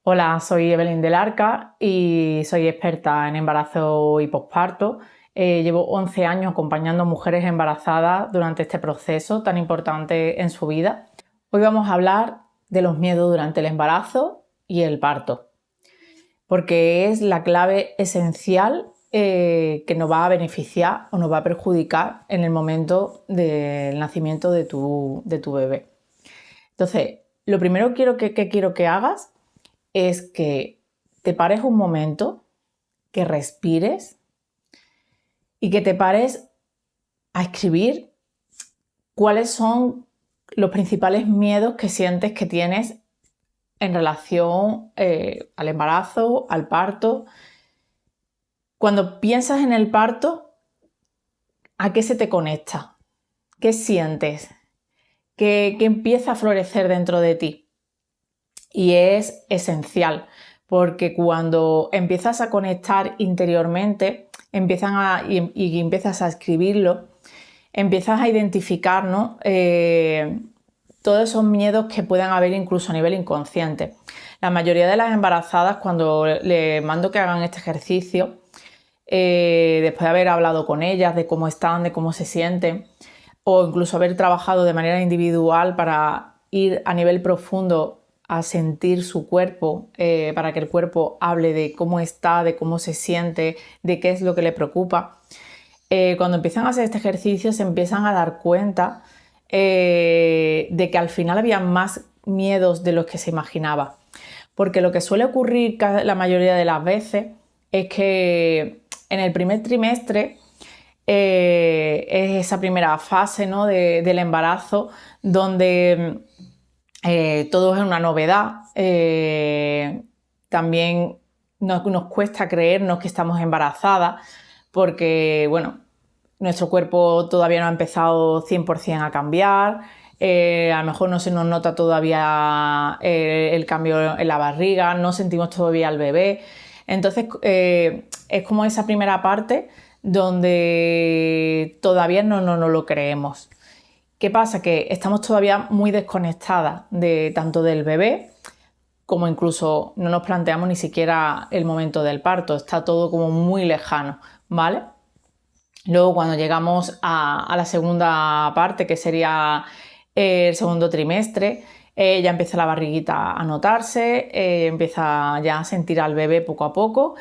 Hola, soy Evelyn del Arca y soy experta en embarazo y posparto. Llevo 11 años acompañando a mujeres embarazadas durante este proceso tan importante en su vida. Hoy vamos a hablar de los miedos durante el embarazo y el parto, porque es la clave esencial que nos va a beneficiar o nos va a perjudicar en el momento del nacimiento de tu bebé. Entonces, lo primero que quiero que hagas es que te pares un momento, que respires y que te pares a escribir cuáles son los principales miedos que sientes que tienes en relación al embarazo, al parto. Cuando piensas en el parto, ¿a qué se te conecta? ¿Qué sientes? ¿Qué empieza a florecer dentro de ti? Y es esencial, porque cuando empiezas a conectar interiormente, y empiezas a escribirlo, empiezas a identificar, ¿no? Todos esos miedos que puedan haber incluso a nivel inconsciente. La mayoría de las embarazadas, cuando le mando que hagan este ejercicio, después de haber hablado con ellas de cómo están, de cómo se sienten, o incluso haber trabajado de manera individual para ir a nivel profundo a sentir su cuerpo, para que el cuerpo hable de cómo está, de cómo se siente, de qué es lo que le preocupa. Cuando empiezan a hacer este ejercicio se empiezan a dar cuenta de que al final había más miedos de los que se imaginaba. Porque lo que suele ocurrir la mayoría de las veces es que en el primer trimestre es esa primera fase, ¿no? del embarazo donde todo es una novedad. También nos cuesta creernos que estamos embarazadas porque, bueno, nuestro cuerpo todavía no ha empezado 100% a cambiar. A lo mejor no se nos nota todavía el cambio en la barriga, no sentimos todavía al bebé. Entonces es como esa primera parte donde todavía no lo creemos. ¿Qué pasa? Que estamos todavía muy desconectadas de tanto del bebé como incluso no nos planteamos ni siquiera el momento del parto, está todo como muy lejano, ¿vale? Luego cuando llegamos a la segunda parte, que sería el segundo trimestre, ya empieza la barriguita a notarse, empieza ya a sentir al bebé poco a poco,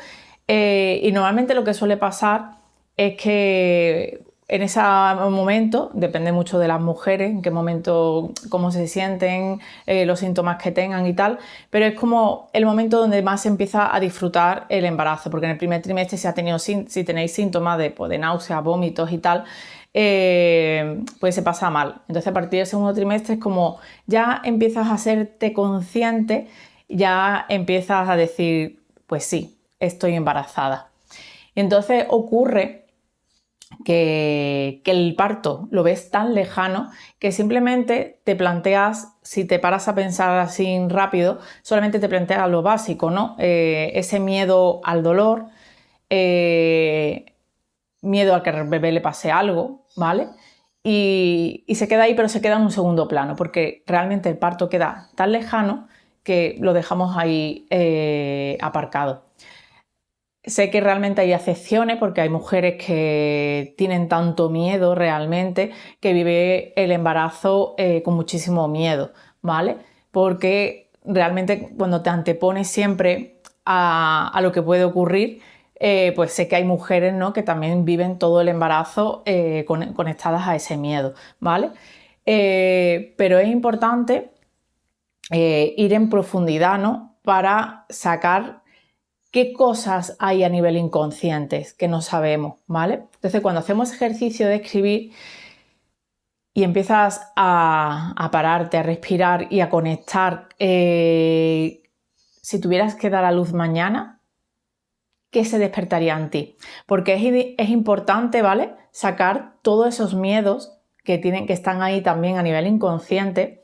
y normalmente lo que suele pasar es que en ese momento, depende mucho de las mujeres, en qué momento, cómo se sienten, los síntomas que tengan y tal, pero es como el momento donde más se empieza a disfrutar el embarazo, porque en el primer trimestre si tenéis síntomas de náuseas, vómitos y tal, pues se pasa mal. Entonces a partir del segundo trimestre es como ya empiezas a hacerte consciente, ya empiezas a decir, pues sí, estoy embarazada. Y entonces ocurre que el parto lo ves tan lejano que simplemente te planteas, si te paras a pensar así rápido, solamente te planteas lo básico, ¿no? Ese miedo al dolor, miedo a que al bebé le pase algo, ¿vale? Y se queda ahí, pero se queda en un segundo plano, porque realmente el parto queda tan lejano que lo dejamos ahí aparcado. Sé que realmente hay excepciones porque hay mujeres que tienen tanto miedo realmente que vive el embarazo con muchísimo miedo, ¿vale? Porque realmente cuando te antepones siempre a lo que puede ocurrir, pues sé que hay mujeres, ¿no? que también viven todo el embarazo conectadas a ese miedo, ¿vale? Pero es importante ir en profundidad, ¿no? Para sacar qué cosas hay a nivel inconsciente que no sabemos, ¿vale? Entonces, cuando hacemos ejercicio de escribir y empiezas a pararte, a respirar y a conectar, si tuvieras que dar a luz mañana, ¿qué se despertaría en ti? Porque es importante, ¿vale? Sacar todos esos miedos que están ahí también a nivel inconsciente,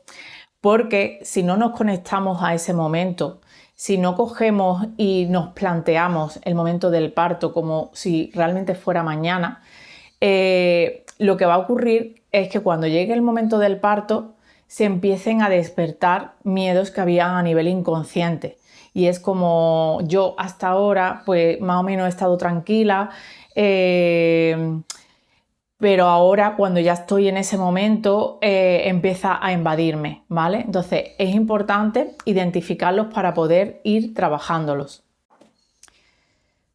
porque si no nos conectamos a ese momento, si no cogemos y nos planteamos el momento del parto como si realmente fuera mañana, lo que va a ocurrir es que cuando llegue el momento del parto se empiecen a despertar miedos que habían a nivel inconsciente. y es como yo hasta ahora pues más o menos he estado tranquila, pero ahora cuando ya estoy en ese momento empieza a invadirme, ¿vale? Entonces es importante identificarlos para poder ir trabajándolos.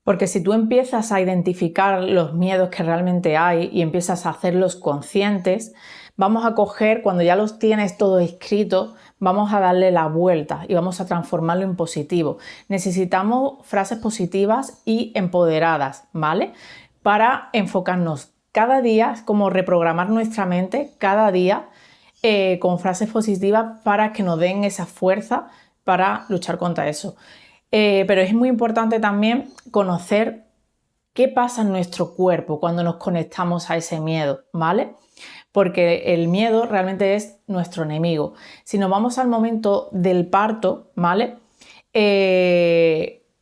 Porque si tú empiezas a identificar los miedos que realmente hay y empiezas a hacerlos conscientes, vamos a coger, cuando ya los tienes todo escrito, vamos a darle la vuelta y vamos a transformarlo en positivo. Necesitamos frases positivas y empoderadas, ¿vale? Para enfocarnos cada día, como reprogramar nuestra mente cada día con frases positivas para que nos den esa fuerza para luchar contra eso. Pero es muy importante también conocer qué pasa en nuestro cuerpo cuando nos conectamos a ese miedo, ¿vale? Porque el miedo realmente es nuestro enemigo. Si nos vamos al momento del parto, ¿vale?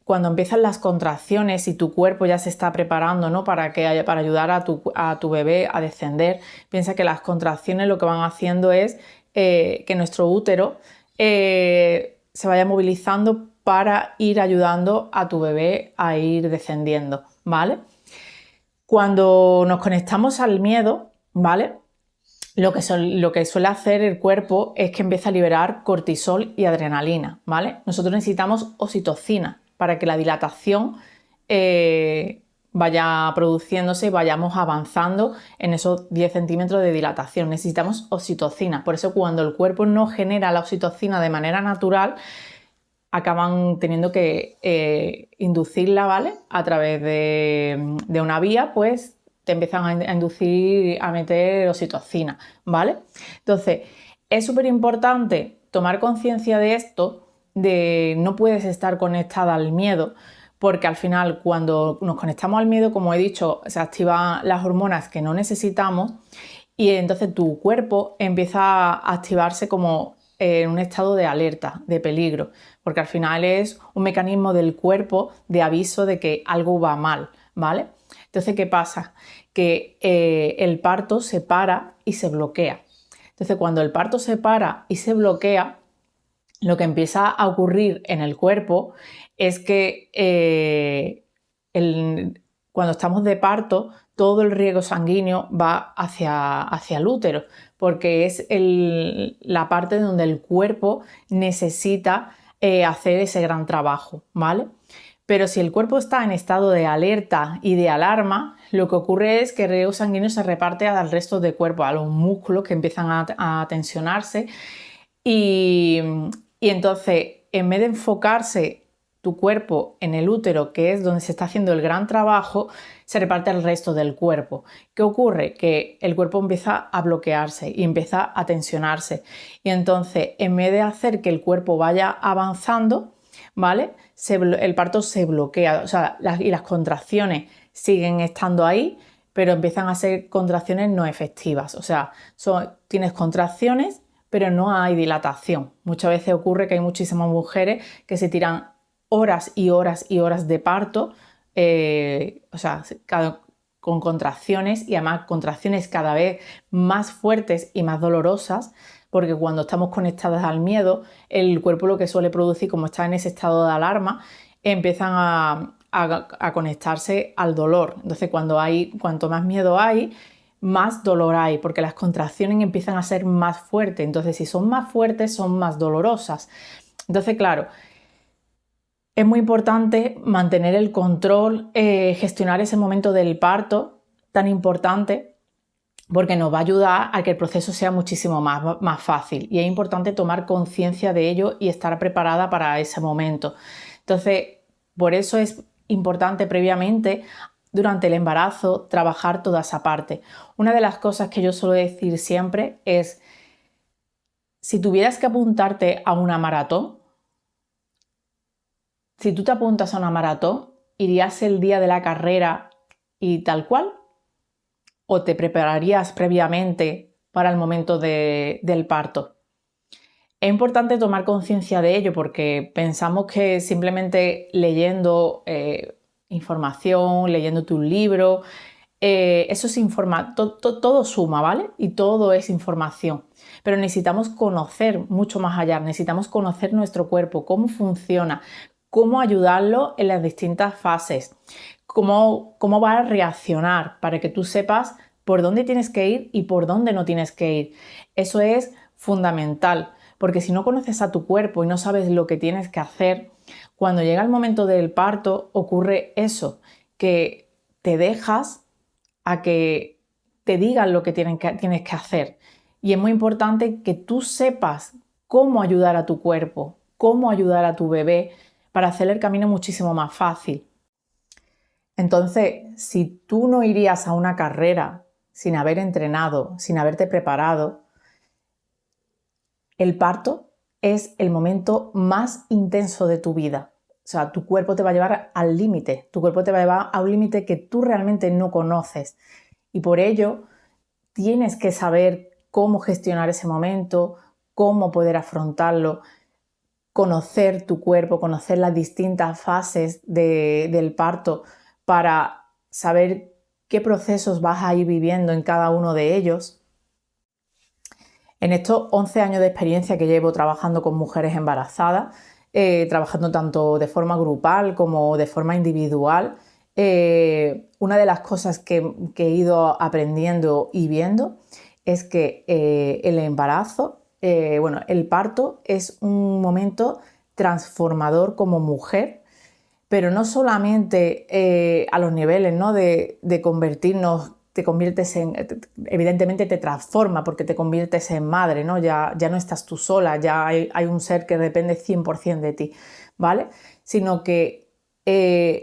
Cuando empiezan las contracciones y tu cuerpo ya se está preparando, ¿no? para ayudar a tu bebé a descender, piensa que las contracciones lo que van haciendo es que nuestro útero se vaya movilizando para ir ayudando a tu bebé a ir descendiendo, ¿vale? Cuando nos conectamos al miedo, ¿vale? Lo que suele hacer el cuerpo es que empieza a liberar cortisol y adrenalina, ¿vale? Nosotros necesitamos oxitocina para que la dilatación vaya produciéndose y vayamos avanzando en esos 10 centímetros de dilatación. Necesitamos oxitocina. Por eso cuando el cuerpo no genera la oxitocina de manera natural, acaban teniendo que inducirla, ¿vale? A través de una vía, pues te empiezan a inducir a meter oxitocina, ¿vale? Entonces, es súper importante tomar conciencia de esto, de no puedes estar conectada al miedo, porque al final cuando nos conectamos al miedo, como he dicho, se activan las hormonas que no necesitamos y entonces tu cuerpo empieza a activarse como en un estado de alerta, de peligro, porque al final es un mecanismo del cuerpo de aviso de que algo va mal, ¿vale? Entonces, ¿qué pasa? Que el parto se para y se bloquea. Entonces, cuando el parto se para y se bloquea, lo que empieza a ocurrir en el cuerpo es que cuando estamos de parto, todo el riego sanguíneo va hacia el útero, porque es la parte donde el cuerpo necesita hacer ese gran trabajo, ¿vale? Pero si el cuerpo está en estado de alerta y de alarma, lo que ocurre es que el riego sanguíneo se reparte al resto del cuerpo, a los músculos que empiezan a tensionarse y entonces, en vez de enfocarse tu cuerpo en el útero, que es donde se está haciendo el gran trabajo, se reparte al resto del cuerpo. ¿Qué ocurre? Que el cuerpo empieza a bloquearse y empieza a tensionarse. Y entonces, en vez de hacer que el cuerpo vaya avanzando, ¿vale? El parto se bloquea, o sea, y las contracciones siguen estando ahí, pero empiezan a ser contracciones no efectivas. O sea, tienes contracciones, pero no hay dilatación. Muchas veces ocurre que hay muchísimas mujeres que se tiran horas y horas y horas de parto, o sea, con contracciones y además contracciones cada vez más fuertes y más dolorosas, porque cuando estamos conectadas al miedo, el cuerpo lo que suele producir, como está en ese estado de alarma, empiezan a conectarse al dolor. Entonces, cuanto más miedo hay, más dolor hay, porque las contracciones empiezan a ser más fuertes. Entonces, si son más fuertes, son más dolorosas. Entonces, claro, es muy importante mantener el control, gestionar ese momento del parto tan importante, porque nos va a ayudar a que el proceso sea muchísimo más fácil. Y es importante tomar conciencia de ello y estar preparada para ese momento. Entonces, por eso es importante previamente, durante el embarazo, trabajar toda esa parte. Una de las cosas que yo suelo decir siempre es, si tuvieras que apuntarte a una maratón, si tú te apuntas a una maratón, ¿irías el día de la carrera y tal cual? ¿O te prepararías previamente para el momento del parto? Es importante tomar conciencia de ello porque pensamos que simplemente leyendo información, leyéndote un libro, eso es todo suma, ¿vale? Y todo es información. Pero necesitamos conocer mucho más allá, necesitamos conocer nuestro cuerpo, cómo funciona, cómo ayudarlo en las distintas fases, cómo va a reaccionar para que tú sepas por dónde tienes que ir y por dónde no tienes que ir. Eso es fundamental, porque si no conoces a tu cuerpo y no sabes lo que tienes que hacer, cuando llega el momento del parto ocurre eso, que te dejas a que te digan lo que tienes que hacer. Y es muy importante que tú sepas cómo ayudar a tu cuerpo, cómo ayudar a tu bebé para hacer el camino muchísimo más fácil. Entonces, si tú no irías a una carrera sin haber entrenado, sin haberte preparado, el parto es el momento más intenso de tu vida. O sea, tu cuerpo te va a llevar al límite, tu cuerpo te va a llevar a un límite que tú realmente no conoces. Y por ello, tienes que saber cómo gestionar ese momento, cómo poder afrontarlo, conocer tu cuerpo, conocer las distintas fases del parto para saber qué procesos vas a ir viviendo en cada uno de ellos. En estos 11 años de experiencia que llevo trabajando con mujeres embarazadas, trabajando tanto de forma grupal como de forma individual, una de las cosas que he ido aprendiendo y viendo es que el embarazo, el parto es un momento transformador como mujer, pero no solamente a los niveles, ¿no? de convertirnos, te conviertes en, evidentemente te transforma porque te conviertes en madre, ¿no? Ya no estás tú sola, ya hay un ser que depende 100% de ti, ¿vale? Sino que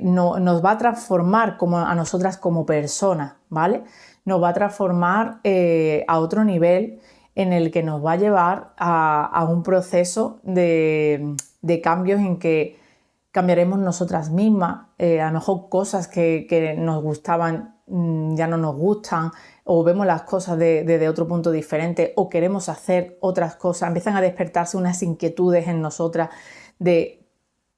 nos va a transformar como a nosotras como personas, ¿vale? Nos va a transformar a otro nivel en el que nos va a llevar a un proceso de cambios en que cambiaremos nosotras mismas, a lo mejor cosas que nos gustaban ya no nos gustan, o vemos las cosas desde otro punto diferente, o queremos hacer otras cosas, empiezan a despertarse unas inquietudes en nosotras de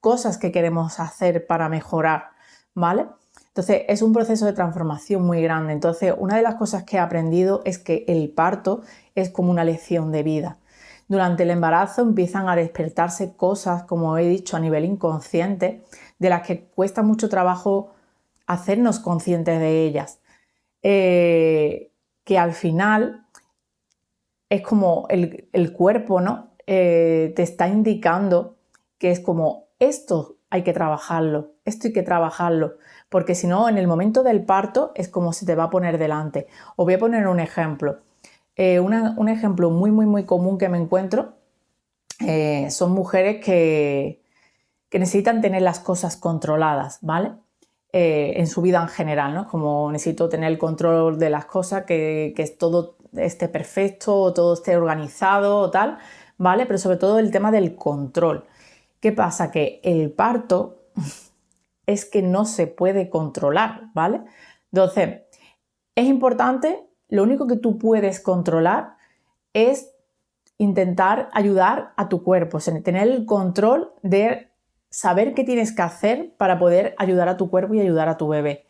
cosas que queremos hacer para mejorar, ¿vale? Entonces es un proceso de transformación muy grande. Entonces una de las cosas que he aprendido es que el parto es como una lección de vida. Durante el embarazo empiezan a despertarse cosas, como he dicho, a nivel inconsciente, de las que cuesta mucho trabajo hacernos conscientes de ellas, que al final es como el cuerpo, ¿no? Te está indicando que es como esto hay que trabajarlo, porque si no, en el momento del parto es como se te va a poner delante. Os voy a poner un ejemplo. Un ejemplo muy común que me encuentro son mujeres que necesitan tener las cosas controladas, ¿vale? En su vida en general, ¿no? Como necesito tener el control de las cosas, que todo esté perfecto, todo esté organizado o tal, ¿vale? Pero sobre todo el tema del control. ¿Qué pasa? Que el parto es que no se puede controlar, ¿vale? Entonces, es importante, lo único que tú puedes controlar es intentar ayudar a tu cuerpo, o sea, tener el control de saber qué tienes que hacer para poder ayudar a tu cuerpo y ayudar a tu bebé.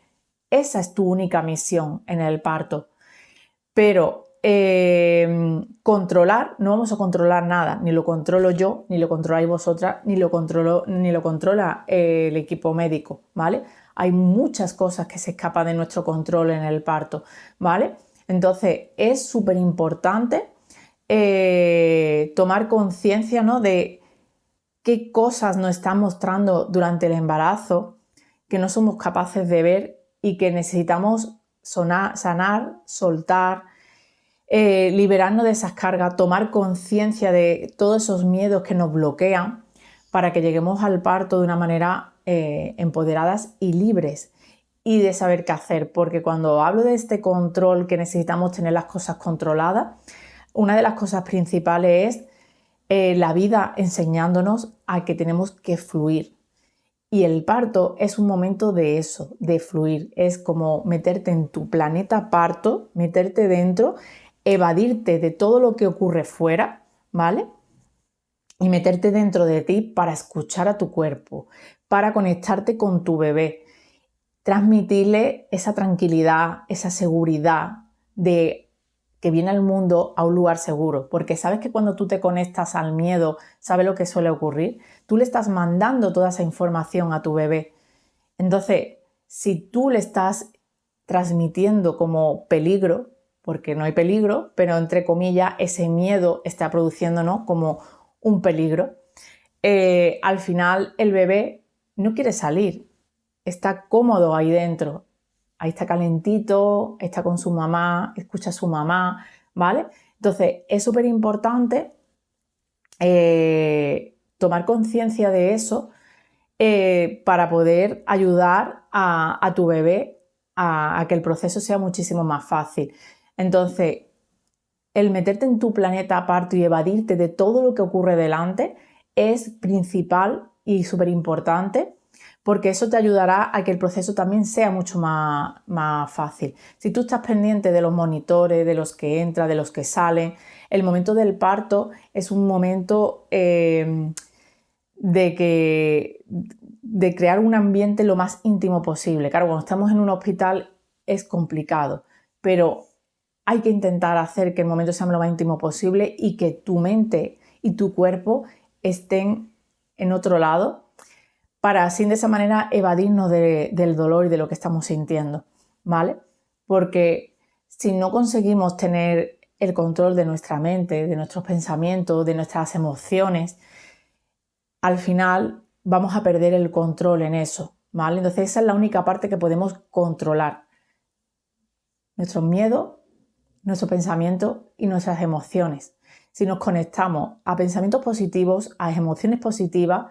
Esa es tu única misión en el parto. Pero controlar, no vamos a controlar nada, ni lo controlo yo, ni lo controláis vosotras, ni lo controla el equipo médico, ¿vale? Hay muchas cosas que se escapan de nuestro control en el parto, ¿vale? Entonces es súper importante tomar conciencia, ¿no? de qué cosas nos están mostrando durante el embarazo que no somos capaces de ver y que necesitamos sanar, soltar, liberarnos de esas cargas, tomar conciencia de todos esos miedos que nos bloquean para que lleguemos al parto de una manera empoderadas y libres y de saber qué hacer, porque cuando hablo de este control que necesitamos tener las cosas controladas, una de las cosas principales es la vida enseñándonos a que tenemos que fluir. Y el parto es un momento de eso, de fluir. Es como meterte en tu planeta parto, meterte dentro, evadirte de todo lo que ocurre fuera, ¿vale? Y meterte dentro de ti para escuchar a tu cuerpo, para conectarte con tu bebé, transmitirle esa tranquilidad, esa seguridad de que viene al mundo a un lugar seguro, porque sabes que cuando tú te conectas al miedo, sabes lo que suele ocurrir, tú le estás mandando toda esa información a tu bebé. Entonces, si tú le estás transmitiendo como peligro, porque no hay peligro, pero entre comillas ese miedo está produciéndonos como un peligro, al final el bebé no quiere salir, está cómodo ahí dentro, ahí está calentito, está con su mamá, escucha a su mamá, ¿vale? Entonces es súper importante tomar conciencia de eso para poder ayudar a tu bebé a que el proceso sea muchísimo más fácil. Entonces, el meterte en tu planeta aparte y evadirte de todo lo que ocurre delante es principal y súper importante, porque eso te ayudará a que el proceso también sea mucho más fácil. Si tú estás pendiente de los monitores, de los que entran, de los que salen, el momento del parto es un momento de crear un ambiente lo más íntimo posible. Claro, cuando estamos en un hospital es complicado, pero hay que intentar hacer que el momento sea lo más íntimo posible y que tu mente y tu cuerpo estén en otro lado para así de esa manera evadirnos del dolor y de lo que estamos sintiendo, ¿vale? Porque si no conseguimos tener el control de nuestra mente, de nuestros pensamientos, de nuestras emociones, al final vamos a perder el control en eso, ¿vale? Entonces esa es la única parte que podemos controlar. Nuestros miedos, nuestro pensamiento y nuestras emociones. Si nos conectamos a pensamientos positivos, a emociones positivas,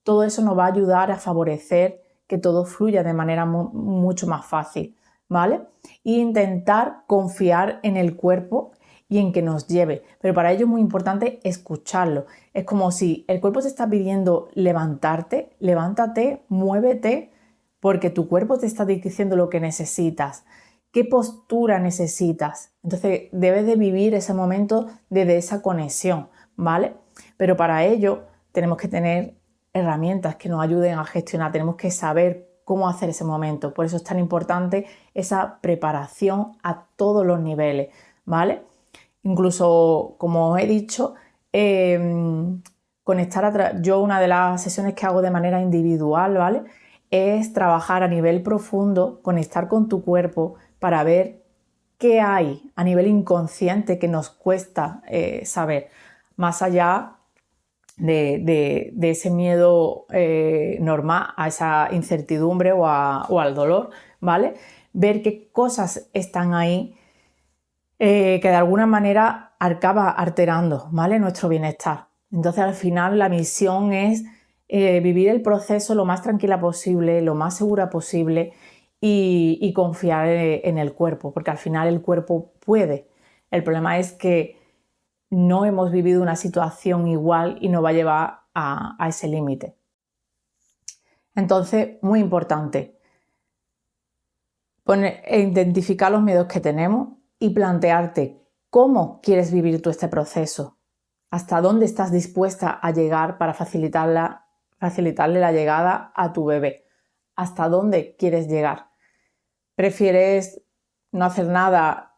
todo eso nos va a ayudar a favorecer que todo fluya de manera mucho más fácil, ¿vale? E intentar confiar en el cuerpo y en que nos lleve. Pero para ello es muy importante escucharlo. Es como si el cuerpo te está pidiendo levantarte, levántate, muévete, porque tu cuerpo te está diciendo lo que necesitas. ¿Qué postura necesitas? Entonces debes de vivir ese momento desde esa conexión, ¿vale? Pero para ello tenemos que tener herramientas que nos ayuden a gestionar, tenemos que saber cómo hacer ese momento. Por eso es tan importante esa preparación a todos los niveles, ¿vale? Incluso, como os he dicho, yo una de las sesiones que hago de manera individual, ¿vale? Es trabajar a nivel profundo, conectar con tu cuerpo para ver qué hay a nivel inconsciente que nos cuesta saber, más allá de ese miedo normal, a esa incertidumbre o al dolor, ¿vale? Ver qué cosas están ahí que de alguna manera acaba alterando, ¿vale? Nuestro bienestar. Entonces al final la misión es vivir el proceso lo más tranquila posible, lo más segura posible y confiar en el cuerpo, porque al final el cuerpo puede. El problema es que no hemos vivido una situación igual y nos va a llevar a ese límite. Entonces, muy importante, identificar los miedos que tenemos y plantearte cómo quieres vivir tú este proceso, hasta dónde estás dispuesta a llegar para facilitarle la llegada a tu bebé, hasta dónde quieres llegar. ¿Prefieres no hacer nada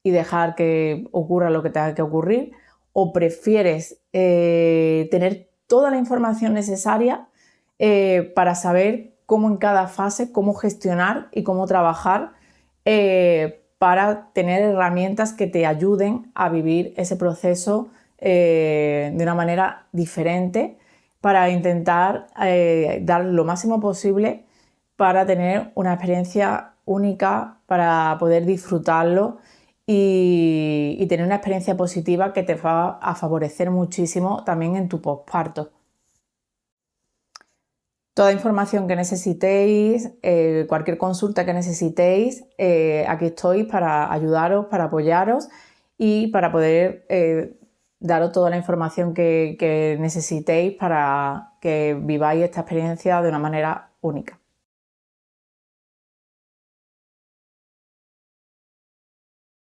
y dejar que ocurra lo que tenga que ocurrir? ¿O prefieres tener toda la información necesaria para saber cómo en cada fase, cómo gestionar y cómo trabajar para tener herramientas que te ayuden a vivir ese proceso de una manera diferente, para intentar dar lo máximo posible para tener una experiencia única, para poder disfrutarlo y tener una experiencia positiva que te va a favorecer muchísimo también en tu posparto. Toda información que necesitéis, cualquier consulta que necesitéis, aquí estoy para ayudaros, para apoyaros y para poder daros toda la información que necesitéis para que viváis esta experiencia de una manera única.